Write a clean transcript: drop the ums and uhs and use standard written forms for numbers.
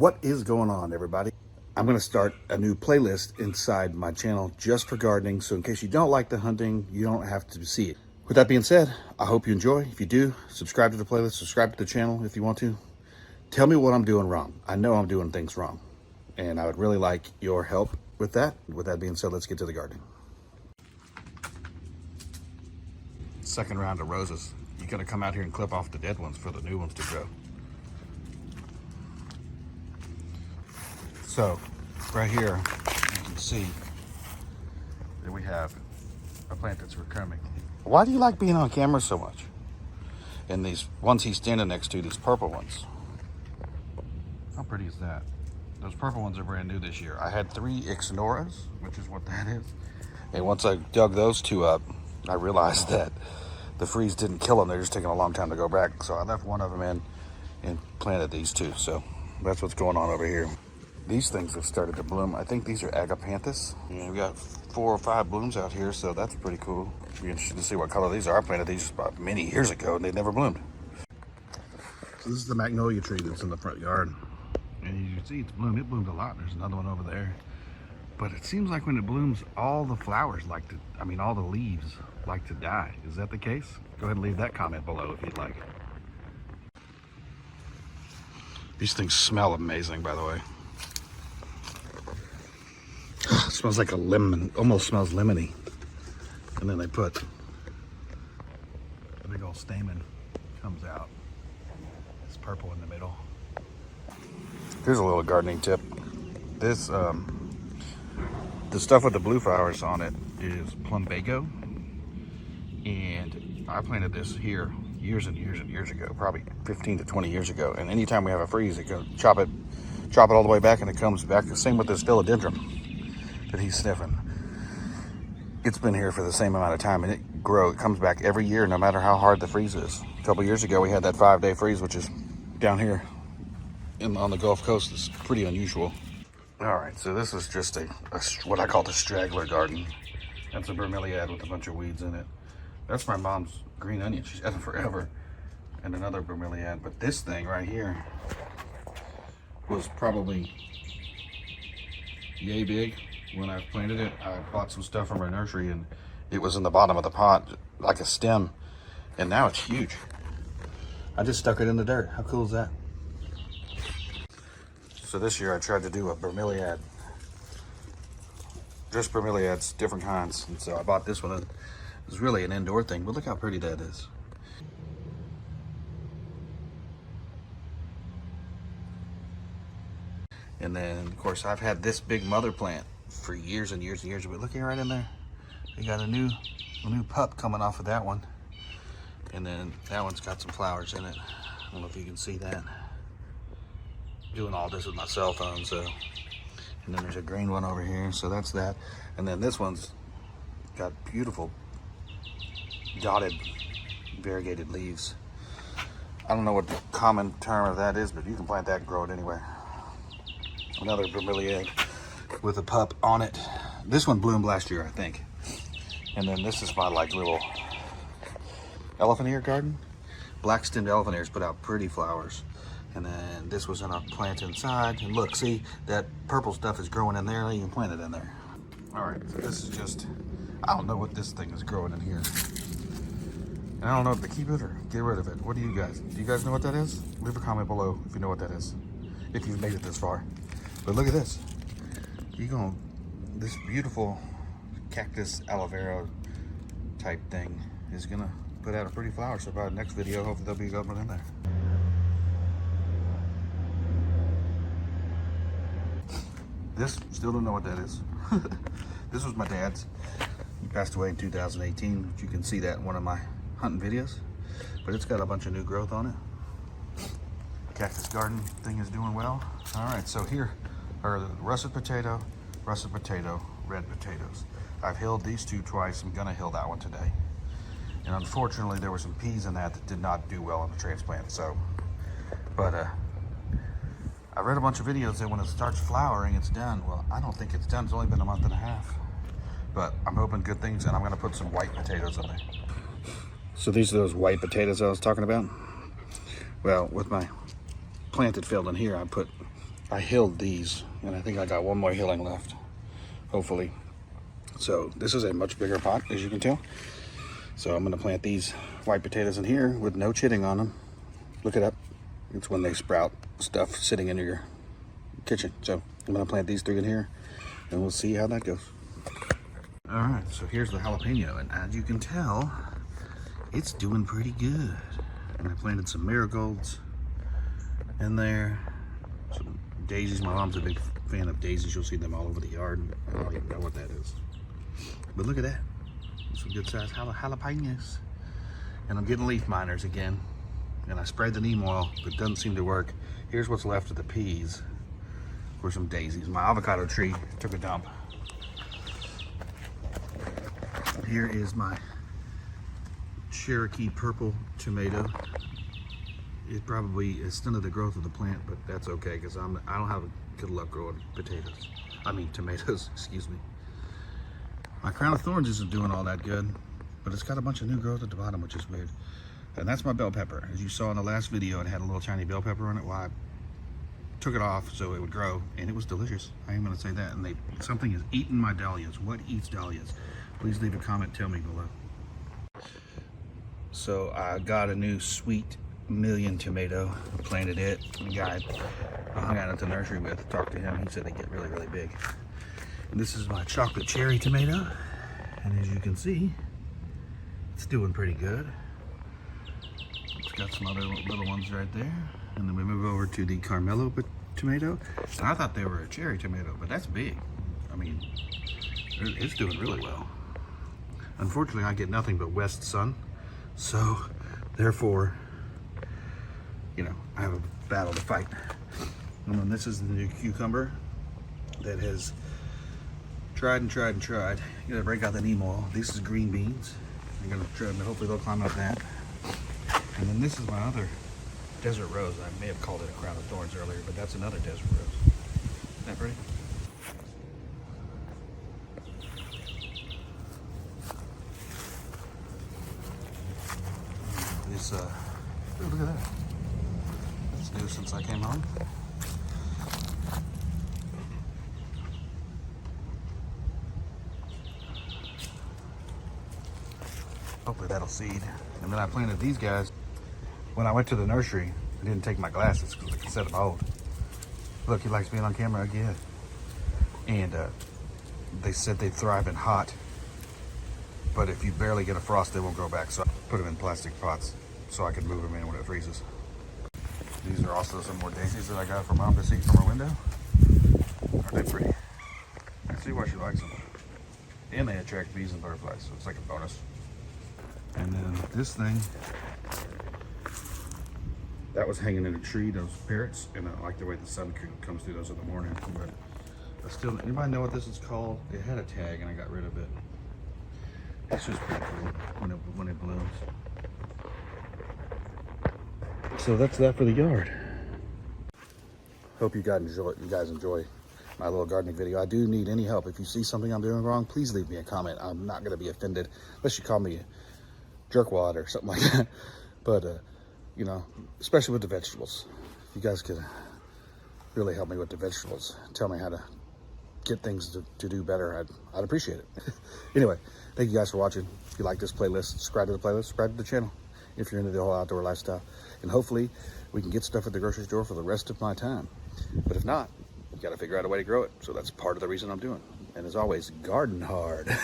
What is going on, everybody? I'm going to start a new playlist inside my channel just for gardening, so in case you don't like the hunting, you don't have to see it. With that being said, I hope you enjoy. If you do, subscribe to the playlist, subscribe to the channel if you want to. Tell me what I'm doing wrong. I know I'm doing things wrong, and I would really like your help with that. With that being said, let's get to the gardening. Second round of roses. You gotta come out here and clip off the dead ones for the new ones to grow. So, right here, you can see that we have a plant that's recurring. Why do you like being on camera so much? And these ones he's standing next to, these purple ones. How pretty is that? Those purple ones are brand new this year. I had 3 Ixnoras, which is what that is. And once I dug those 2 up, I realized that the freeze didn't kill them. They're just taking a long time to go back. So I left one of them in and planted these 2. So that's what's going on over here. These things have started to bloom. I think these are agapanthus. We got 4 or 5 blooms out here, so that's pretty cool. Be interested to see what color these are. I planted these about many years ago, and they never bloomed. So this is the magnolia tree that's in the front yard. And you can see it's bloomed. It bloomed a lot. There's another one over there. But it seems like when it blooms, all the flowers all the leaves like to die. Is that the case? Go ahead and leave that comment below if you'd like. These things smell amazing, by the way. It smells like a lemon, almost smells lemony. And then they put a big old stamen comes out. It's purple in the middle. Here's a little gardening tip. This, the stuff with the blue flowers on it is plumbago. And I planted this here years and years and years ago, probably 15 to 20 years ago. And anytime we have a freeze, it goes, chop it all the way back and it comes back. The same with this philodendron that he's sniffing. It's been here for the same amount of time and it comes back every year, no matter how hard the freeze is. A couple years ago, we had that 5-day freeze, which is down here on the Gulf Coast. It's pretty unusual. All right, so this is just what I call the straggler garden. That's a bromeliad with a bunch of weeds in it. That's my mom's green onion. She's had it forever. And another bromeliad. But this thing right here was probably yay big when I planted it. I bought some stuff from our nursery and it was in the bottom of the pot like a stem. And now it's huge. I just stuck it in the dirt. How cool is that? So this year I tried to do a bromeliad. Just bromeliads, different kinds. And so I bought this one. It was really an indoor thing, but look how pretty that is. And then, of course, I've had this big mother plant for years and years and years. But look here right in there. We got a new pup coming off of that one. And then that one's got some flowers in it. I don't know if you can see that. Doing all this with my cell phone, so. And then there's a green one over here, so that's that. And then this one's got beautiful dotted variegated leaves. I don't know what the common term of that is, but you can plant that and grow it anywhere. Another bromeliad with a pup on it. This one bloomed last year, I think. And then this is my little elephant ear garden. Black stemmed elephant ears put out pretty flowers. And then this was in a plant inside. And look, see, that purple stuff is growing in there. You can plant it in there. All right, so this is just, I don't know what this thing is growing in here. And I don't know if to keep it or get rid of it. What do you guys know what that is? Leave a comment below if you know what that is, if you've made it this far. But look at this. This beautiful cactus aloe vera type thing is gonna put out a pretty flower. So by the next video, hopefully there'll be a good one in there. This, still don't know what that is. This was my dad's. He passed away in 2018. You can see that in one of my hunting videos. But it's got a bunch of new growth on it. Cactus garden thing is doing well. All right, so here are the russet potato, red potatoes. I've hilled these 2 twice. I'm gonna hill that one today. And unfortunately, there were some peas in that did not do well in the transplant. So, but I read a bunch of videos that when it starts flowering, it's done. Well, I don't think it's done. It's only been a month and a half. But I'm hoping good things, and I'm gonna put some white potatoes in there. So these are those white potatoes I was talking about. Well, with my planted field in here, I put I hilled these, and I think I got one more hilling left, hopefully. So this is a much bigger pot, as you can tell. So I'm gonna plant these white potatoes in here with no chitting on them. Look it up. It's when they sprout stuff sitting in your kitchen. So I'm gonna plant these 3 in here, and we'll see how that goes. All right, so here's the jalapeno, and as you can tell, it's doing pretty good. And I planted some marigolds in there, some daisies. My mom's a big fan of daisies. You'll see them all over the yard. I don't even know what that is, but look at that. Some good sized jalapenos. And I'm getting leaf miners again, and I sprayed the neem oil, but it doesn't seem to work. Here's what's left of the peas for some daisies. My avocado tree took a dump. Here is my Cherokee purple tomato. It probably is stunted the growth of the plant, but that's okay because I don't have good luck growing tomatoes, excuse me. My crown of thorns isn't doing all that good, but it's got a bunch of new growth at the bottom, which is weird. And that's my bell pepper. As you saw in the last video, it had a little tiny bell pepper on it. Well, I took it off so it would grow, and it was delicious. I am gonna say that. And something is eating my dahlias. What eats dahlias? Please leave a comment, tell me below. So I got a new sweet million tomato, planted it. The guy I hung out at the nursery with, talked to him, he said they get really, really big. And this is my chocolate cherry tomato. And as you can see, it's doing pretty good. It's got some other little ones right there. And then we move over to the Carmelo tomato. And I thought they were a cherry tomato, but that's big. I mean, it's doing really well. Unfortunately, I get nothing but west sun. So, therefore, you know, I have a battle to fight. And then this is the new cucumber that has tried and tried and tried. You gotta break out the neem oil. This is green beans. I'm gonna try, hopefully they'll climb up that. And then this is my other desert rose. I may have called it a crown of thorns earlier, but that's another desert rose. Isn't that pretty? This, oh, look at that. It's new since I came home. Hopefully that'll seed. And then I planted these guys. When I went to the nursery, I didn't take my glasses because I could set them old. Look, he likes being on camera again. And they said they thrive in hot, but if you barely get a frost, they won't grow back. So I put them in plastic pots so I can move them in when it freezes. These are also some more daisies that I got for Mom to see from her window. Aren't they pretty? I see why she likes them. And they attract bees and butterflies, so it's like a bonus. And then this thing, that was hanging in a tree, those parrots, and I like the way the sun comes through those in the morning. But I still, anybody know what this is called? It had a tag and I got rid of it. It's just pretty cool when it blooms. So that's that for the yard. Hope you guys enjoy my little gardening video. I do need any help. If you see something I'm doing wrong, please leave me a comment. I'm not gonna be offended unless you call me a jerkwad or something like that. But you know, especially with the vegetables. If you guys could really help me with the vegetables, tell me how to get things to do better, I'd appreciate it. Anyway, thank you guys for watching. If you like this playlist, subscribe to the playlist, subscribe to the channel if you're into the whole outdoor lifestyle. And hopefully we can get stuff at the grocery store for the rest of my time. But if not, you gotta figure out a way to grow it. So that's part of the reason I'm doing it. And as always, garden hard.